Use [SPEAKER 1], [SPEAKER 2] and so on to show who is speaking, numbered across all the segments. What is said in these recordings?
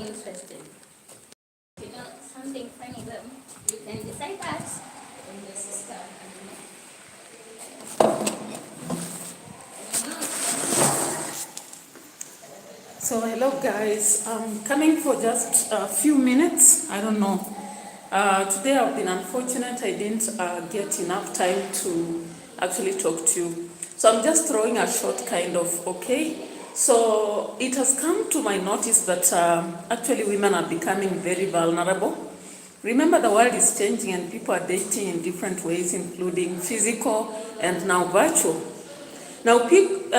[SPEAKER 1] interested. If you know something funny, then you can decide that when your sister
[SPEAKER 2] So hello guys, I'm coming for just a few minutes. I don't know. Today I've been unfortunate. I didn't get enough time to actually talk to you. So I'm just throwing a short kind of, okay? So it has come to my notice that actually women are becoming very vulnerable. Remember, the world is changing and people are dating in different ways, including physical and now virtual. Now pick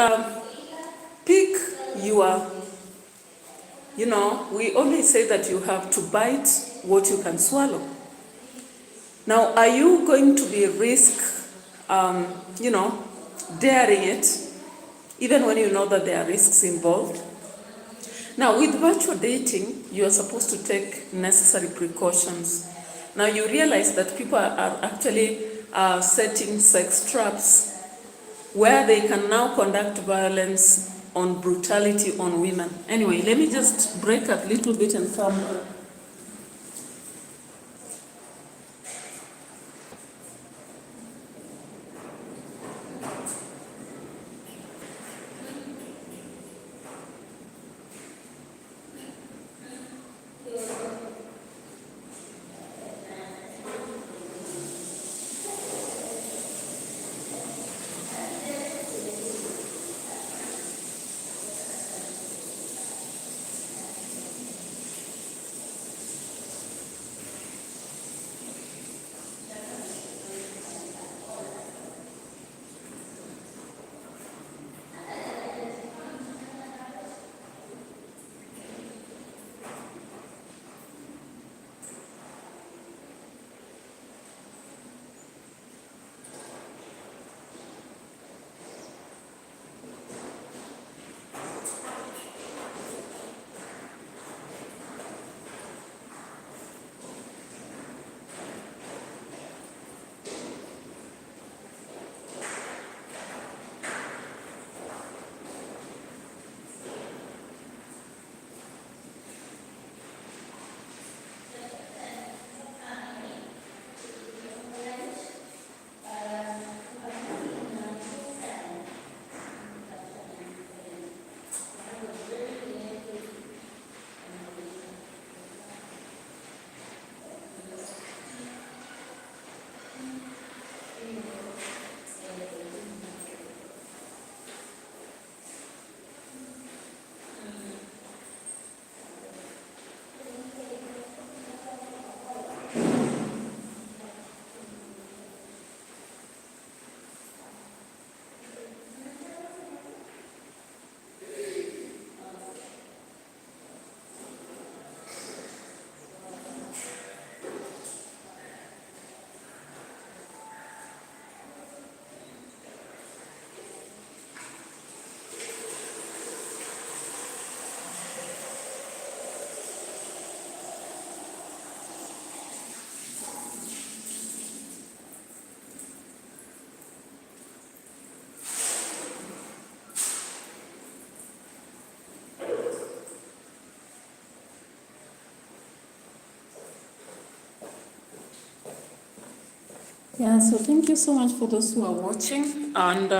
[SPEAKER 2] your, we always say that you have to bite what you can swallow. Now, are you going to be risk, daring it, even when you know that there are risks involved? Now, with virtual dating, you are supposed to take necessary precautions. Now, you realize that people are actually setting sex traps where they can now conduct violence on brutality on women. Anyway, let me just break a little bit and come. Yeah, so thank you so much for those who are watching. And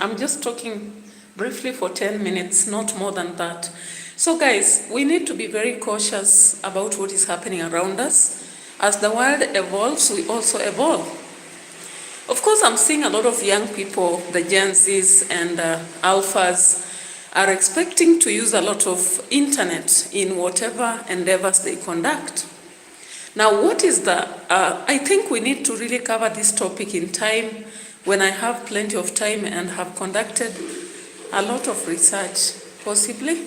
[SPEAKER 2] I'm just talking briefly for 10 minutes, not more than that. So guys, we need to be very cautious about what is happening around us. As the world evolves, we also evolve. Of course, I'm seeing a lot of young people, the Gen Zs and Alphas, are expecting to use a lot of internet in whatever endeavors they conduct. Now, what is I think we need to really cover this topic in time when I have plenty of time and have conducted a lot of research, possibly,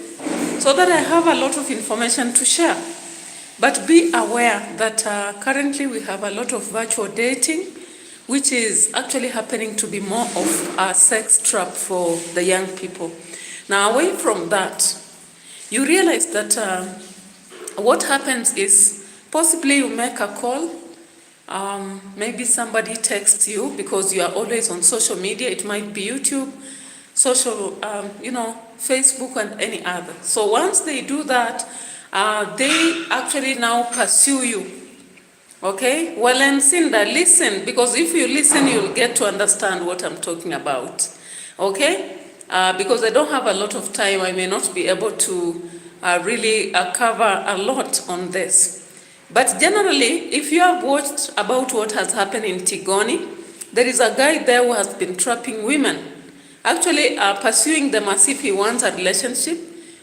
[SPEAKER 2] so that I have a lot of information to share. But be aware that currently we have a lot of virtual dating, which is actually happening to be more of a sex trap for the young people. Now, away from that, you realize that what happens is possibly you make a call, maybe somebody texts you because you are always on social media. It might be YouTube, social, Facebook and any other. So once they do that, they actually now pursue you. Okay? Well, and Cinda, listen, because if you listen, you'll get to understand what I'm talking about. Okay? Because I don't have a lot of time, I may not be able to really cover a lot on this. But generally, if you have watched about what has happened in Tigoni, there is a guy there who has been trapping women, actually pursuing them as if he wants a relationship.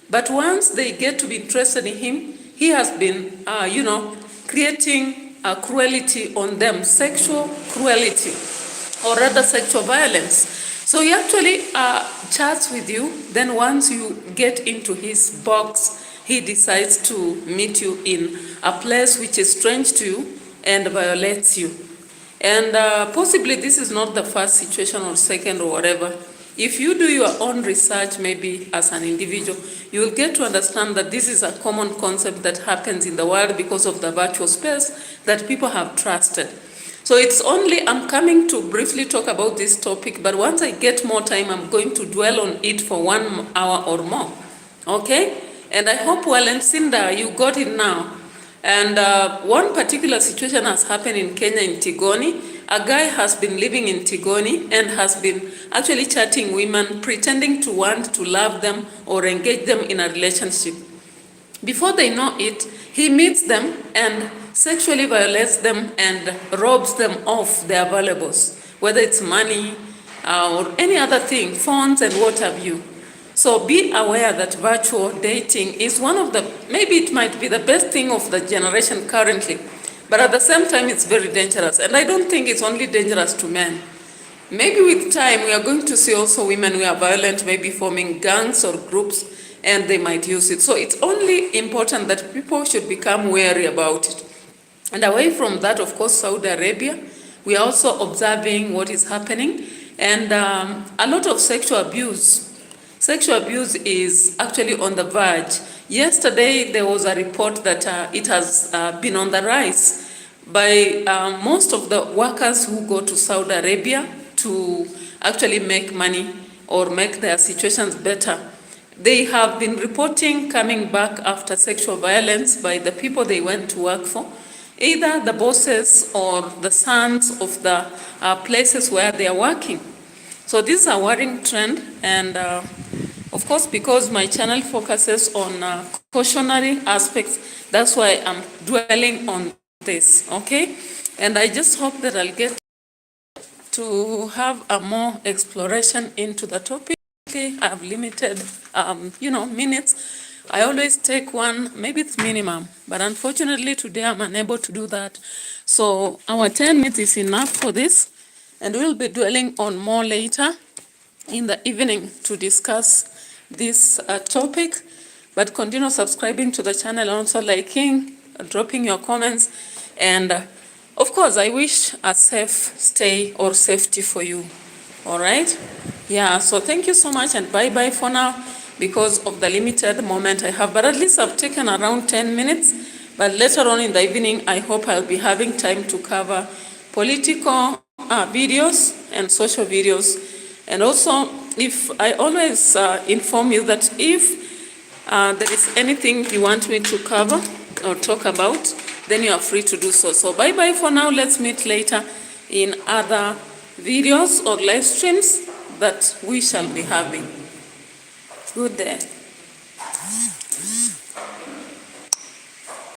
[SPEAKER 2] But once they get to be interested in him, he has been, creating cruelty on them, sexual cruelty, or rather sexual violence. So he actually chats with you, then once you get into his box, he decides to meet you in a place which is strange to you and violates you. And possibly this is not the first situation or second or whatever. If you do your own research, maybe as an individual, you will get to understand that this is a common concept that happens in the world because of the virtual space that people have trusted. So it's only, I'm coming to briefly talk about this topic, but once I get more time, I'm going to dwell on it for 1 hour or more. Okay? And I hope, well, and Cinda, you got it now. And one particular situation has happened in Kenya, in Tigoni. A guy has been living in Tigoni and has been actually chatting women, pretending to want to love them or engage them in a relationship. Before they know it, he meets them and sexually violates them and robs them of their valuables, whether it's money or any other thing, phones and what have you. So be aware that virtual dating is one of the, maybe it might be the best thing of the generation currently, but at the same time it's very dangerous. And I don't think it's only dangerous to men. Maybe with time we are going to see also women who are violent, maybe forming gangs or groups, and they might use it. So it's only important that people should become wary about it. And away from that, of course, Saudi Arabia, we are also observing what is happening, and a lot of sexual abuse. Sexual abuse is actually on the verge. Yesterday, there was a report that it has been on the rise by most of the workers who go to Saudi Arabia to actually make money or make their situations better. They have been reporting coming back after sexual violence by the people they went to work for, either the bosses or the sons of the places where they are working. So this is a worrying trend, and of course, because my channel focuses on cautionary aspects, that's why I'm dwelling on this, okay? And I just hope that I'll get to have a more exploration into the topic. I have limited, minutes. I always take one, maybe it's minimum, but unfortunately today I'm unable to do that. So our 10 minutes is enough for this, and we'll be dwelling on more later in the evening to discuss this topic. But continue subscribing to the channel, also liking, dropping your comments, and of course I wish a safe stay or safety for you. All right? Yeah, so thank you so much, and bye-bye for now because of the limited moment I have. But at least I've taken around 10 minutes. But later on in the evening, I hope I'll be having time to cover political videos and social videos. And also, if I always inform you that if there is anything you want me to cover or talk about, then you are free to do so. So bye-bye for now. Let's meet later in other videos or live streams that we shall be having. Good day.